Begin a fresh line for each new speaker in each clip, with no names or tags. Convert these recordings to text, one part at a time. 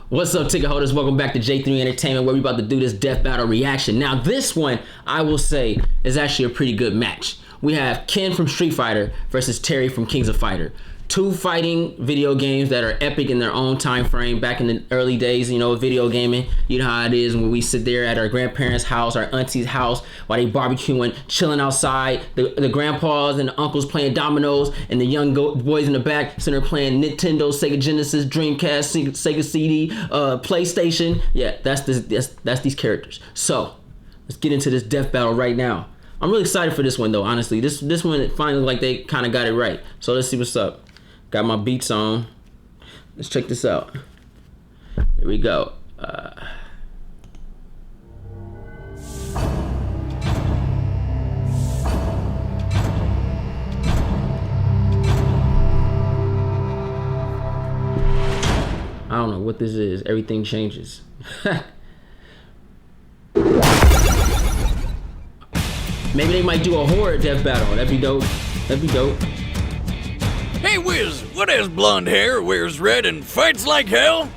What's up, ticket holders? Welcome back to J3 Entertainment, where we about to do this death battle reaction. Now, this one, I will say, is actually a pretty good match. We have Ken from Street Fighter versus Terry from Kings of Fighter. Two fighting video games that are epic in their own time frame. Back in the early days, video gaming, you know how it is when we sit there at our grandparents' house, our auntie's house, while they barbecuing, chilling outside. The grandpas and the uncles playing dominoes, and the young boys in the back sitting there playing Nintendo, Sega Genesis, Dreamcast, Sega CD, PlayStation. Yeah, that's these characters. So let's get into this death battle right now. I'm really excited for this one though. Honestly, this one it finally like they kind of got it right. So let's see what's up. Got my beats on. Let's check this out. Here we go. I don't know what this is. Everything changes. Maybe they might do a horror death battle. That'd be dope. That'd be dope.
Hey Wiz, what has blonde hair, wears red, and fights like hell?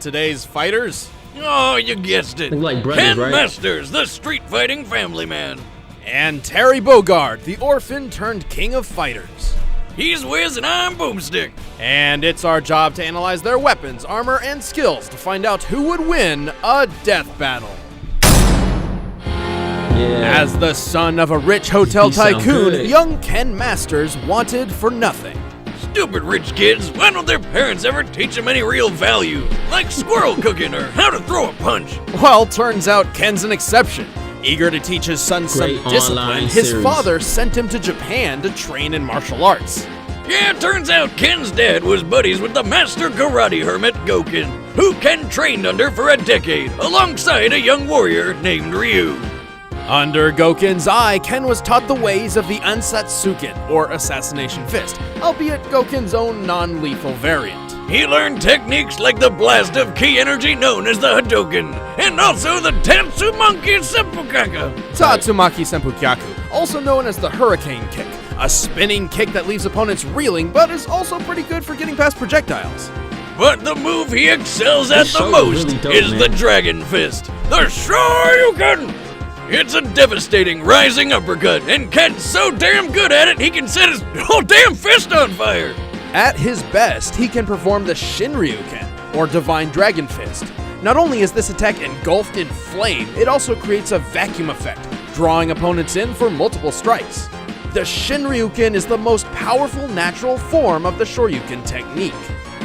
Today's fighters?
Oh, you guessed it.
They're like brothers,
Ken
right?
Masters, the street fighting family man.
And Terry Bogard, the orphan turned king of fighters.
He's Wiz and I'm Boomstick.
And it's our job to analyze their weapons, armor, and skills to find out who would win a death battle.
Yeah.
As the son of a rich hotel
He sound
tycoon,
good.
young Ken Masters wanted for nothing.
Stupid rich kids, why don't their parents ever teach them any real value? Like squirrel cooking or how to throw a punch.
Well, turns out Ken's an exception. Eager to teach his son some
Great
discipline,
online
his
series.
father sent him to Japan to train in martial arts.
Yeah, turns out Ken's dad was buddies with the master karate hermit Goken, who Ken trained under for a decade, alongside a young warrior named Ryu.
Under Goken's eye, Ken was taught the ways of the Ansatsuken, or Assassination Fist, albeit Goken's own non-lethal variant.
He learned techniques like the blast of ki energy known as the Hadoken, and also the Tatsumaki Seppukaku.
Tatsumaki Sempukyaku, also known as the Hurricane Kick, a spinning kick that leaves opponents reeling, but is also pretty good for getting past projectiles.
But the move he excels at
This
the
show is
most
really dope,
is
man.
the Dragon Fist, the Shoryuken! It's a devastating rising uppercut, and Ken's so damn good at it he can set his whole damn fist on fire!
At his best, he can perform the Shinryuken, or Divine Dragon Fist. Not only is this attack engulfed in flame, it also creates a vacuum effect, drawing opponents in for multiple strikes. The Shinryuken is the most powerful natural form of the Shoryuken technique.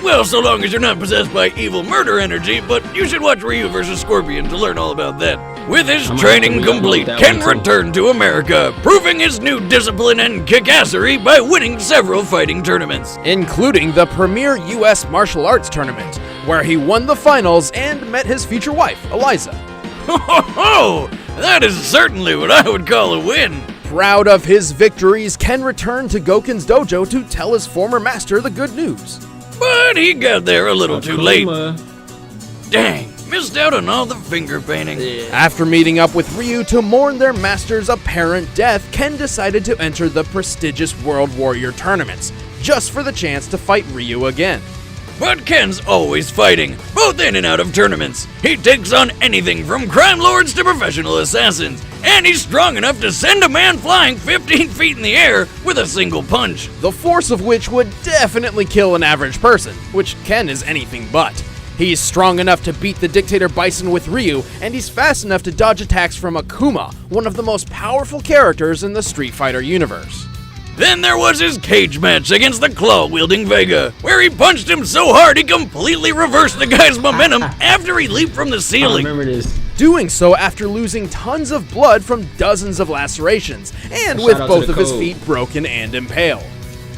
Well, so long as you're not possessed by evil murder energy, but you should watch Ryu vs. Scorpion to learn all about that. With his
I'm
training
gonna have to
complete,
read up
Ken
that one, too.
returned to America, proving his new discipline and kickassery by winning several fighting tournaments.
Including the premier US martial arts tournament, where he won the finals and met his future wife, Eliza.
Ho ho ho! That is certainly what I would call a win.
Proud of his victories, Ken returned to Goken's dojo to tell his former master the good news.
But he got there a little too late.
Akuma.
Dang, missed out on all the finger painting.
After meeting up with Ryu to mourn their master's apparent death, Ken decided to enter the prestigious World Warrior tournaments, just for the chance to fight Ryu again.
But Ken's always fighting, both in and out of tournaments. He takes on anything from crime lords to professional assassins, and he's strong enough to send a man flying 15 feet in the air with a single punch.
The force of which would definitely kill an average person, which Ken is anything but. He's strong enough to beat the Dictator Bison with Ryu, and he's fast enough to dodge attacks from Akuma, one of the most powerful characters in the Street Fighter universe.
Then there was his cage match against the claw-wielding Vega, where he punched him so hard he completely reversed the guy's momentum after he leaped from the
I
ceiling.
remember this.
Doing so after losing tons of blood from dozens of lacerations, and
Shout
with
out to
both
the
of his
code.
feet broken and impaled.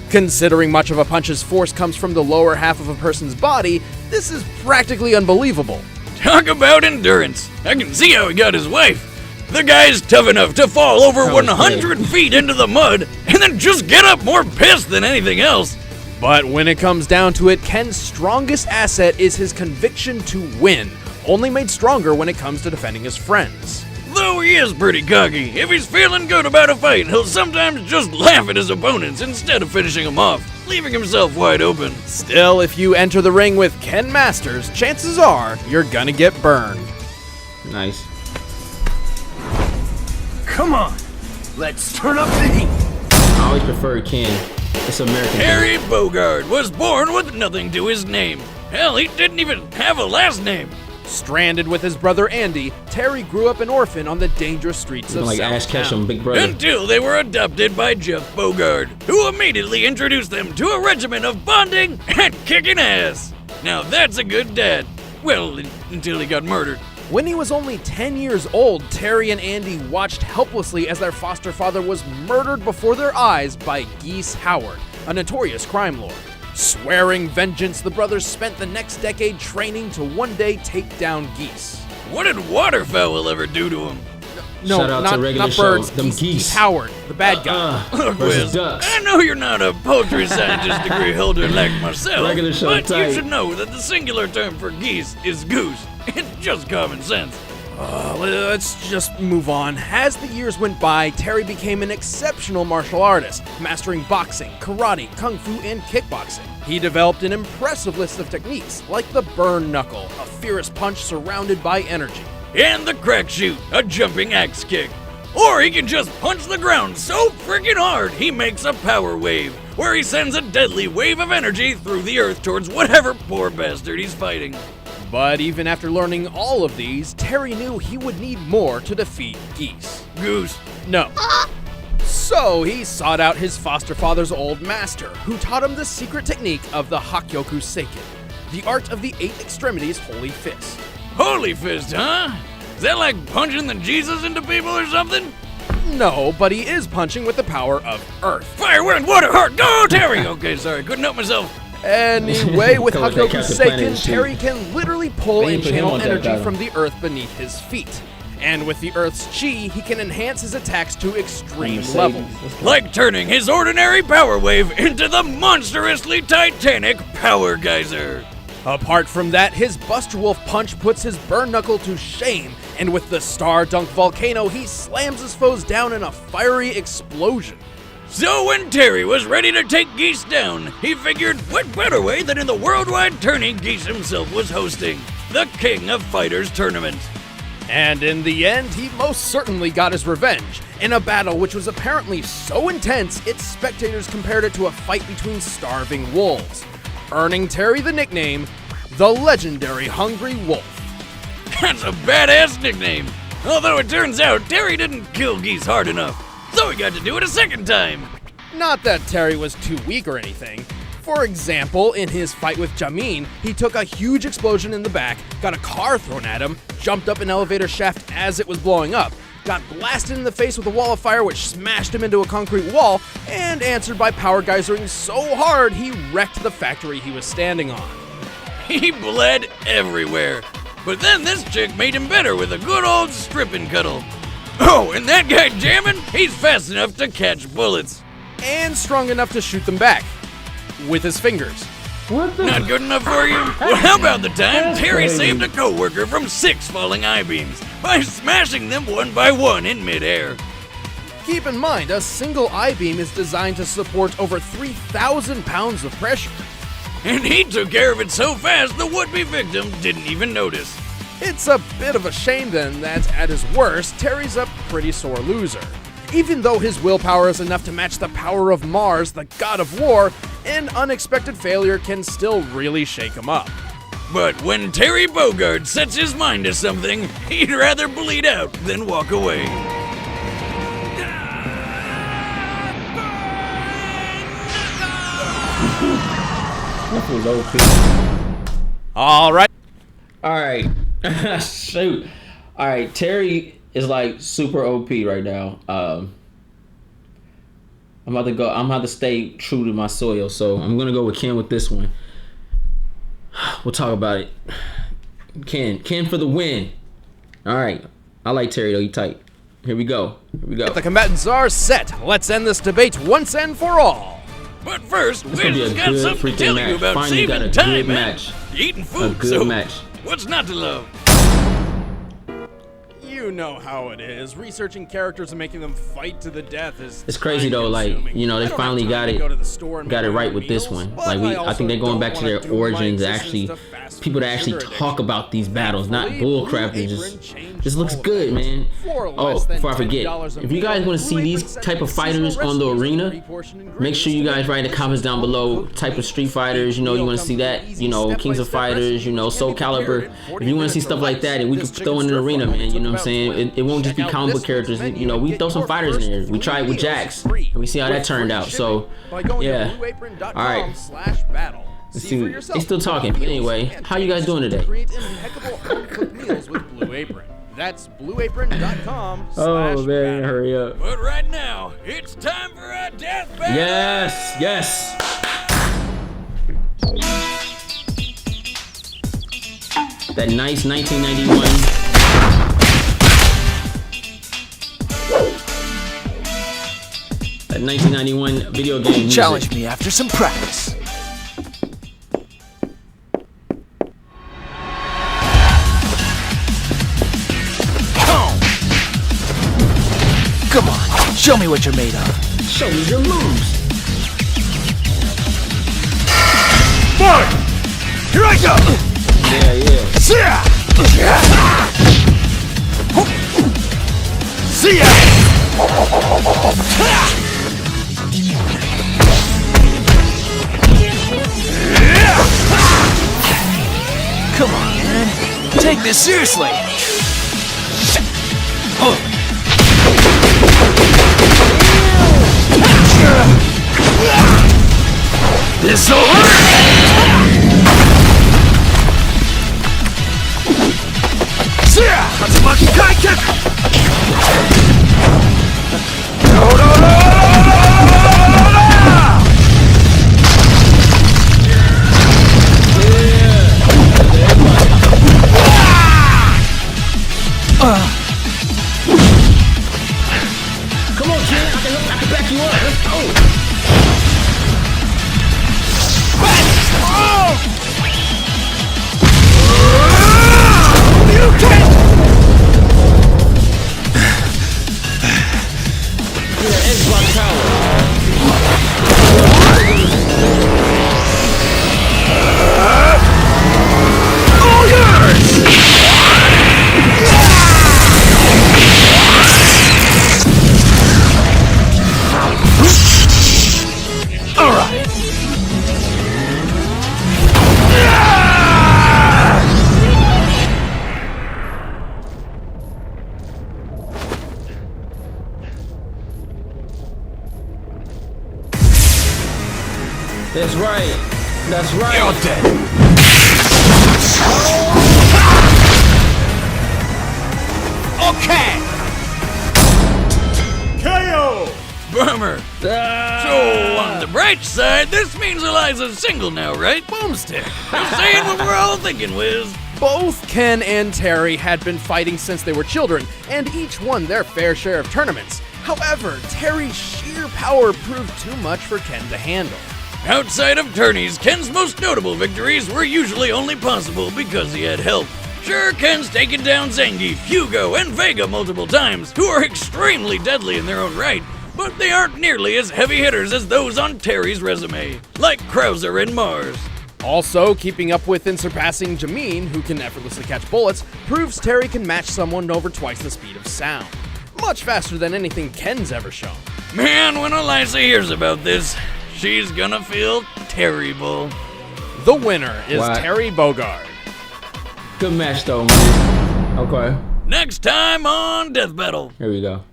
Considering much of a punch's force comes from the lower half of a person's body, this is practically unbelievable.
Talk about endurance. I can see how he got his wife. The guy's tough enough to fall over
That was
100 feet into the mud and then just get up more pissed than anything else.
But when it comes down to it, Ken's strongest asset is his conviction to win, only made stronger when it comes to defending his friends.
Though he is pretty cocky, if he's feeling good about a fight, he'll sometimes just laugh at his opponents instead of finishing them off, leaving himself wide open.
Still, if you enter the ring with Ken Masters, chances are you're gonna get burned.
Nice.
Come on, let's turn up the heat.
I always preferred Ken. It's American.
Terry Bogard was born with nothing to his name. Hell, he didn't even have a last name.
Stranded with his brother Andy, Terry grew up an orphan on the dangerous streets of
Like
South
Ash
Town.
Ketchum, Big Brother.
Until they were adopted by Jeff Bogard, who immediately introduced them to a regimen of bonding and kicking ass. Now that's a good dad. Well, until he got murdered.
When he was only 10 years old, Terry and Andy watched helplessly as their foster father was murdered before their eyes by Geese Howard, a notorious crime lord. Swearing vengeance, the brothers spent the next decade training to one day take down Geese.
What did waterfowl ever do to him?
No,
Shout out to
not,
regular
not
show,
birds.
them
Geese.
geese.
Howard, the bad guy.
Look,
versus
Wiz,
ducks.
I know you're not a poultry scientist degree holder like myself,
Regular show
but
type.
you should know that the singular term for geese is goose. It's just common sense.
Let's just move on. As the years went by, Terry became an exceptional martial artist, mastering boxing, karate, kung fu, and kickboxing. He developed an impressive list of techniques, like the burn knuckle, a fierce punch surrounded by energy.
And the crack shoot, a jumping axe kick. Or he can just punch the ground so freaking hard he makes a power wave, where he sends a deadly wave of energy through the earth towards whatever poor bastard he's fighting.
But even after learning all of these, Terry knew he would need more to defeat Geese.
Goose.
No. So he sought out his foster father's old master, who taught him the secret technique of the Hakyoku Seiken, the art of the 8 extremities holy fist.
Holy fist, huh? Is that like punching the Jesus into people or something?
No, but he is punching with the power of earth.
Fire, wind, water, heart, go, Terry! Okay, sorry, couldn't help myself.
Anyway, with
Come with that
Hakyoku
Captain Planet
Seiken,
and shit.
Terry can literally pull
They
and
didn't put him
channel
on that
energy
battle.
from the earth beneath his feet. And with the earth's chi, he can enhance his attacks to extreme
Mercedes.
levels.
Let's go.
Like turning his ordinary power wave into the monstrously titanic power geyser.
Apart from that, his Buster Wolf punch puts his burn knuckle to shame, and with the Star Dunk Volcano, he slams his foes down in a fiery explosion.
So when Terry was ready to take Geese down, he figured what better way than in the worldwide tourney Geese himself was hosting, the King of Fighters tournament.
And in the end, he most certainly got his revenge, in a battle which was apparently so intense, its spectators compared it to a fight between starving wolves, earning Terry the nickname, the legendary Hungry Wolf.
That's a badass nickname. Although it turns out Terry didn't kill Geese hard enough, so he got to do it a second time.
Not that Terry was too weak or anything. For example, in his fight with Jamin, he took a huge explosion in the back, got a car thrown at him, jumped up an elevator shaft as it was blowing up, got blasted in the face with a wall of fire which smashed him into a concrete wall, and answered by power geysering so hard he wrecked the factory he was standing on.
He bled everywhere. But then this chick made him better with a good old strip and cuddle. Oh, and that guy jamming, he's fast enough to catch bullets.
And strong enough to shoot them back. With his fingers.
What the?
Not good enough for you? Well, how about the time
That's
Terry
crazy.
saved a coworker from 6 falling I-beams by smashing them one by one in midair?
Keep in mind, a single I-beam is designed to support over 3,000 pounds of pressure.
And he took care of it so fast the would-be victim didn't even notice.
It's a bit of a shame then that, at his worst, Terry's a pretty sore loser. Even though his willpower is enough to match the power of Mars, the god of war, an unexpected failure can still really shake him up.
But when Terry Bogard sets his mind to something, he'd rather bleed out than walk away.
This was OP.
Alright.
All right. Shoot. All right. Terry is like super OP right now. I'm about to go. I'm about to stay true to my soil, so I'm gonna go with Ken with this one. We'll talk about it. Ken for the win. All right. I like Terry though. He tight. Here we go.
The combatants are set. Let's end this debate once and for all.
But first, Wiz
gonna be a
has got
good
something to
freaking
tell you
match.
about
Finally got
saving
a
time,
good
man.
match.
Eating food,
good
so
match.
what's not to love?
You know how it is. Researching characters and making them fight to the death is.
It's crazy though, like, you know, they finally got it right with this one. Like, I think they're going back to their origins. Actually, people that actually talk about these battles, not bullcrap. Just looks good, man. Oh, before I forget, if you guys want to see these type of fighters on the arena, make sure you guys write in the comments down below type of Street Fighters. You know, you want to see that. You know, Kings of Fighters. You know, Soul Calibur. If you want to see stuff like that, and we can throw in the arena, man. You know what I'm saying? It won't just be comic book characters. You know, we throw some fighters in there. We tried with Jax, and we see how that turned out. So, yeah. All right. Let's see. They still talking. But anyway, how you guys doing today?
Create impeccable home-cooked meals with Blue Apron. That's blueapron.com.
Oh man, hurry up.
But right now, it's time for a death battle!
Yes, yes. That nice 1991. That 1991 video game music.
Challenge me after some practice. Come on, show me what you're made of.
Show me your moves.
Mark! Here I go!
Yeah, yeah.
See ya! See ya! Come on, man. Take this seriously. This'll hurt! Hatsumaki Kai Kick! No, no, no, no, no,
Come on, kid. I can back you up. Let's go.
You can't!
Yeah, Xbox power.
All yours! All right.
That's right. That's right.
You're dead. Okay. KO.
Bummer. So, on the bright side, this means Eliza's single now, right?
Boomstick.
I'm saying what we're all thinking, Wiz.
Both Ken and Terry had been fighting since they were children, and each won their fair share of tournaments. However, Terry's sheer power proved too much for Ken to handle.
Outside of tourneys, Ken's most notable victories were usually only possible because he had help. Sure, Ken's taken down Zangief, Hugo, and Vega multiple times, who are extremely deadly in their own right, but they aren't nearly as heavy hitters as those on Terry's resume, like Krauser and Mars.
Also, keeping up with and surpassing Jameen, who can effortlessly catch bullets, proves Terry can match someone over twice the speed of sound. Much faster than anything Ken's ever shown.
Man, when Eliza hears about this, she's gonna feel terrible.
The winner is
What?
Terry Bogard.
Good match though, man. Okay.
Next time on Death Battle.
Here we go.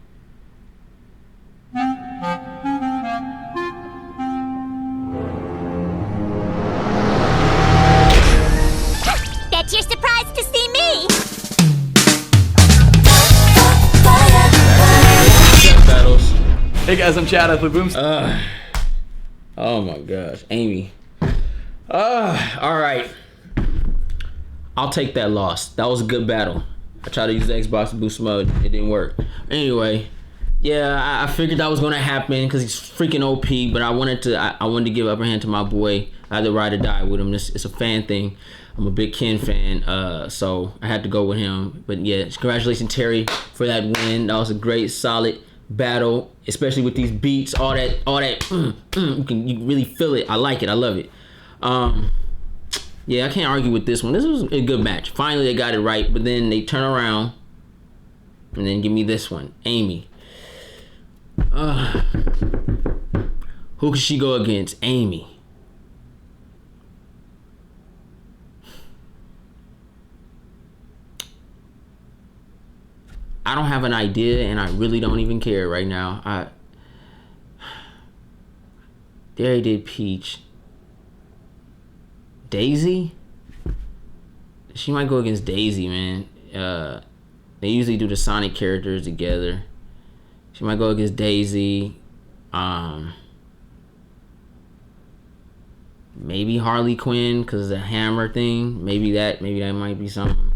Bet you're surprised to see me!
Death battles.
Hey guys, I'm Chad Boom.
Oh my gosh, Amy. All right. I'll take that loss. That was a good battle. I tried to use the Xbox boost mode. It didn't work. Anyway, yeah, I figured that was gonna happen because he's freaking OP. But I wanted to give upper hand to my boy. I had to ride or die with him. It's a fan thing. I'm a big Ken fan, so I had to go with him. But yeah, congratulations Terry for that win. That was a great, solid battle, especially with these beats, all that. You really feel it. I like it. I love it. Yeah, I can't argue with this one. This was a good match. Finally, they got it right, but then they turn around and then give me this one, Amy. Who could she go against? Amy. I don't have an idea, and I really don't even care right now. There he did Peach. Daisy? She might go against Daisy, man. They usually do the Sonic characters together. She might go against Daisy. Maybe Harley Quinn because of the hammer thing. Maybe that might be something.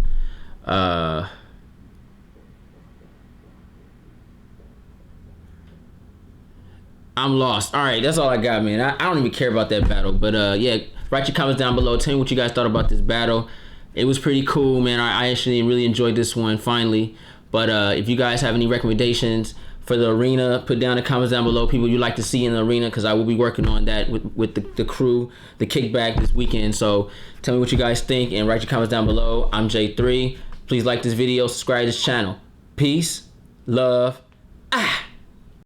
I'm lost. All right, that's all I got, man. I don't even care about that battle. But yeah, write your comments down below. Tell me what you guys thought about this battle. It was pretty cool, man. I actually really enjoyed this one, finally. But if you guys have any recommendations for the arena, put down the comments down below. People you'd like to see in the arena, because I will be working on that with the crew, the kickback this weekend. So tell me what you guys think and write your comments down below. I'm J3. Please like this video, subscribe to this channel. Peace, love.